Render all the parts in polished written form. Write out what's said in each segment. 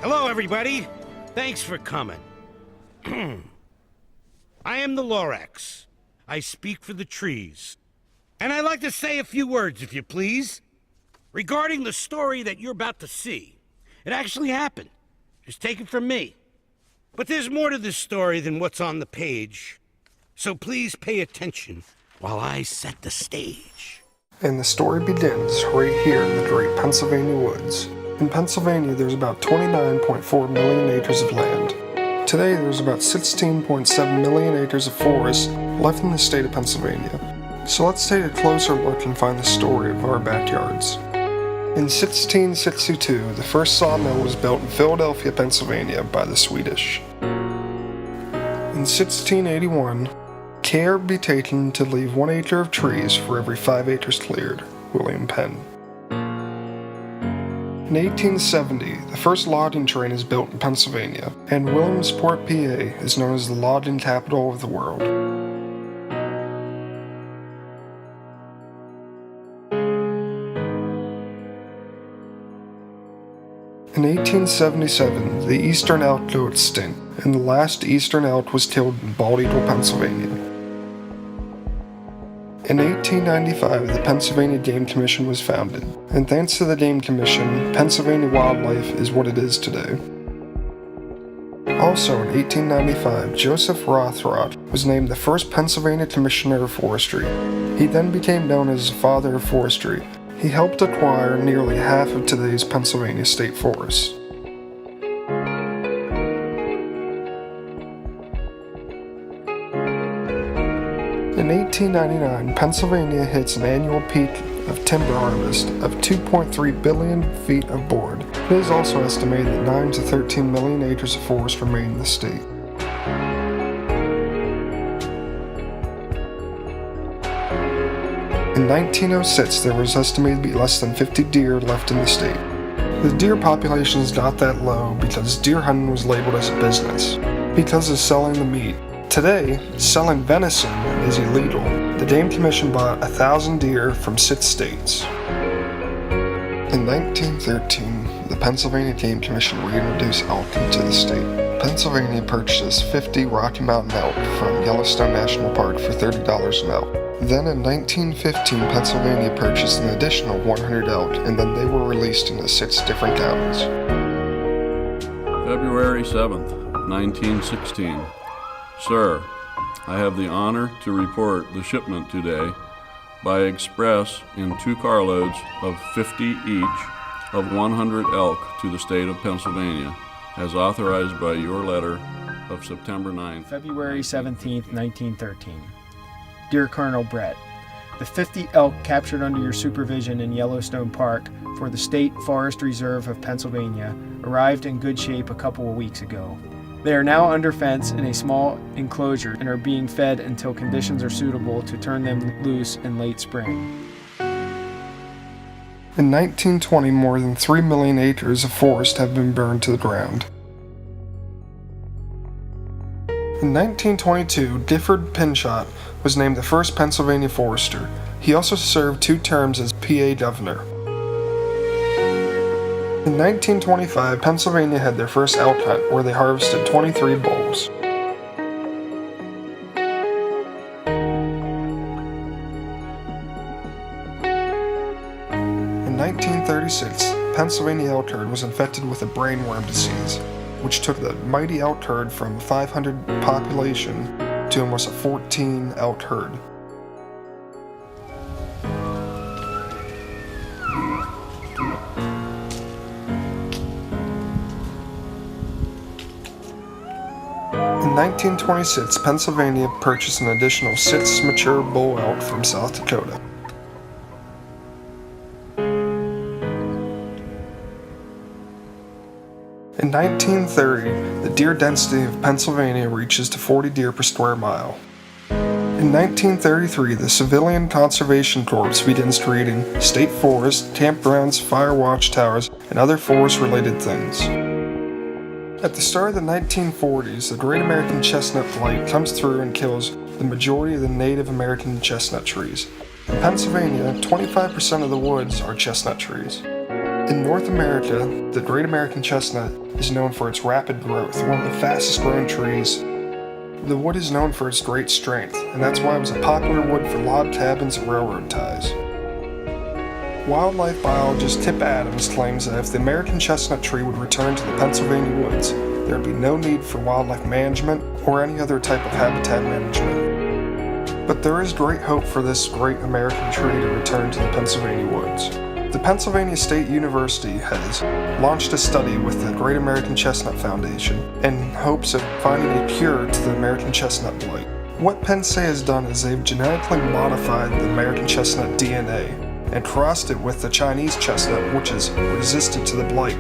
Hello, everybody. Thanks for coming. I am the Lorax. I speak for the trees. And I'd like to say a few words, if you please, regarding the story that you're about to see. It actually happened. Just take it from me. But there's more to this story than what's on the page. So please pay attention while I set the stage. And the story begins right here in the great Pennsylvania woods. In Pennsylvania, there's about 29.4 million acres of land. Today, there's about 16.7 million acres of forest left in the state of Pennsylvania. So let's take a closer look and find the story of our backyards. In 1662, the first sawmill was built in Philadelphia, Pennsylvania by the Swedish. In 1681, care be taken to leave 1 acre of trees for every 5 acres cleared. William Penn. In 1870, the first logging train is built in Pennsylvania, and Williamsport, PA is known as the logging capital of the world. In 1877, the eastern elk go extinct, and the last eastern elk was killed in Bald Eagle, Pennsylvania. In 1895, the Pennsylvania Game Commission was founded, and thanks to the Game Commission, Pennsylvania wildlife is what it is today. Also in 1895, Joseph Rothrock was named the first Pennsylvania Commissioner of Forestry. He then became known as the Father of Forestry. He helped acquire nearly half of today's Pennsylvania state forests. In 1899, Pennsylvania hits an annual peak of timber harvest of 2.3 billion feet of board. It is also estimated that 9 to 13 million acres of forest remain in the state. In 1906, there was estimated to be less than 50 deer left in the state. The deer populations got that low because deer hunting was labeled as a business, because of selling the meat. Today, selling venison is illegal. The Game Commission bought 1,000 deer from 6 states. In 1913, the Pennsylvania Game Commission reintroduced elk into the state. Pennsylvania purchased 50 Rocky Mountain elk from Yellowstone National Park for $30 an elk. Then in 1915, Pennsylvania purchased an additional 100 elk, and then they were released into 6 different counties. February 7th, 1916. Sir, I have the honor to report the shipment today by express in 2 carloads of 50 each of 100 elk to the state of Pennsylvania, as authorized by your letter of September 9th. February 17th, 1913. Dear Colonel Brett, the 50 elk captured under your supervision in Yellowstone Park for the State Forest Reserve of Pennsylvania arrived in good shape a couple of weeks ago. They are now under fence in a small enclosure and are being fed until conditions are suitable to turn them loose in late spring. In 1920, more than 3 million acres of forest have been burned to the ground. In 1922, Gifford Pinchot was named the first Pennsylvania forester. He also served 2 terms as PA governor. In 1925, Pennsylvania had their first elk hunt where they harvested 23 bulls. In 1936, Pennsylvania elk herd was infected with a brainworm disease, which took the mighty elk herd from a 500 population to almost a 14 elk herd. In 1926, Pennsylvania purchased an additional 6 mature bull elk from South Dakota. In 1930, the deer density of Pennsylvania reaches to 40 deer per square mile. In 1933, the Civilian Conservation Corps begins creating state forests, campgrounds, fire watchtowers, and other forest-related things. At the start of the 1940s, the Great American Chestnut Blight comes through and kills the majority of the Native American chestnut trees. In Pennsylvania, 25% of the woods are chestnut trees. In North America, the Great American Chestnut is known for its rapid growth, one of the fastest growing trees. The wood is known for its great strength, and that's why it was a popular wood for log cabins and railroad ties. Wildlife biologist Tip Adams claims that if the American chestnut tree would return to the Pennsylvania woods, there would be no need for wildlife management or any other type of habitat management. But there is great hope for this great American tree to return to the Pennsylvania woods. The Pennsylvania State University has launched a study with the Great American Chestnut Foundation in hopes of finding a cure to the American chestnut blight. What Penn State has done is they've genetically modified the American chestnut DNA and crossed it with the Chinese chestnut, which is resistant to the blight.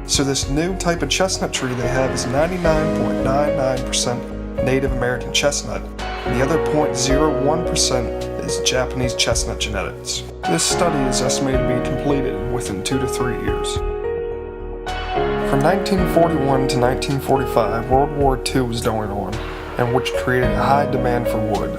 So this new type of chestnut tree they have is 99.99% Native American chestnut, and the other 0.01% is Japanese chestnut genetics. This study is estimated to be completed within 2 to 3 years. From 1941 to 1945, World War II was going on, and which created a high demand for wood.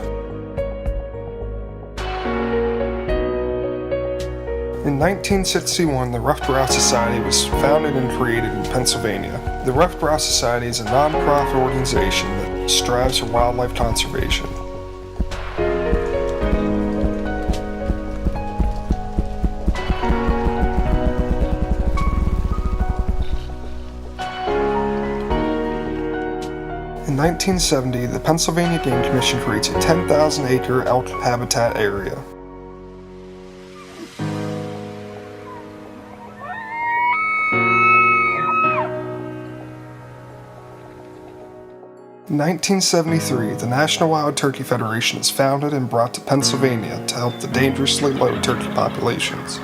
In 1961, the Ruffed Grouse Society was founded and created in Pennsylvania. The Ruffed Grouse Society is a non-profit organization that strives for wildlife conservation. In 1970, the Pennsylvania Game Commission creates a 10,000-acre elk habitat area. In 1973, the National Wild Turkey Federation is founded and brought to Pennsylvania to help the dangerously low turkey populations.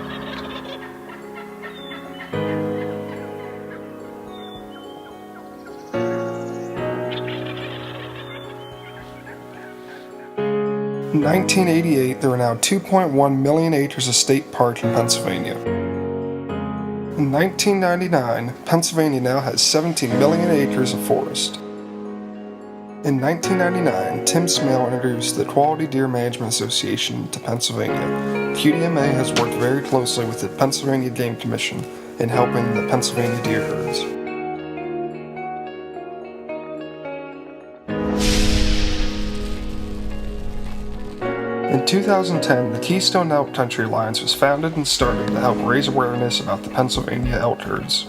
In 1988, there are now 2.1 million acres of state park in Pennsylvania. In 1999, Pennsylvania now has 17 million acres of forest. In 1999, Tim Smale introduced the Quality Deer Management Association to Pennsylvania. QDMA has worked very closely with the Pennsylvania Game Commission in helping the Pennsylvania deer herds. In 2010, the Keystone Elk Country Alliance was founded and started to help raise awareness about the Pennsylvania elk herds.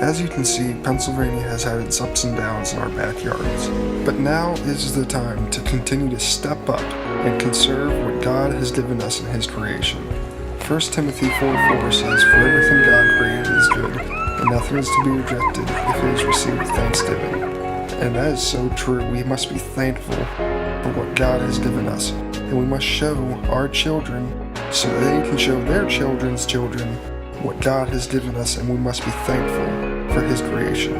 As you can see, Pennsylvania has had its ups and downs in our backyards, but now is the time to continue to step up and conserve what God has given us in His creation. 1 Timothy 4:4 says, "For everything God created is good, and nothing is to be rejected if it is received with thanksgiving." And that is so true. We must be thankful for what God has given us, and we must show our children so they can show their children's children what God has given us, and we must be thankful for His creation.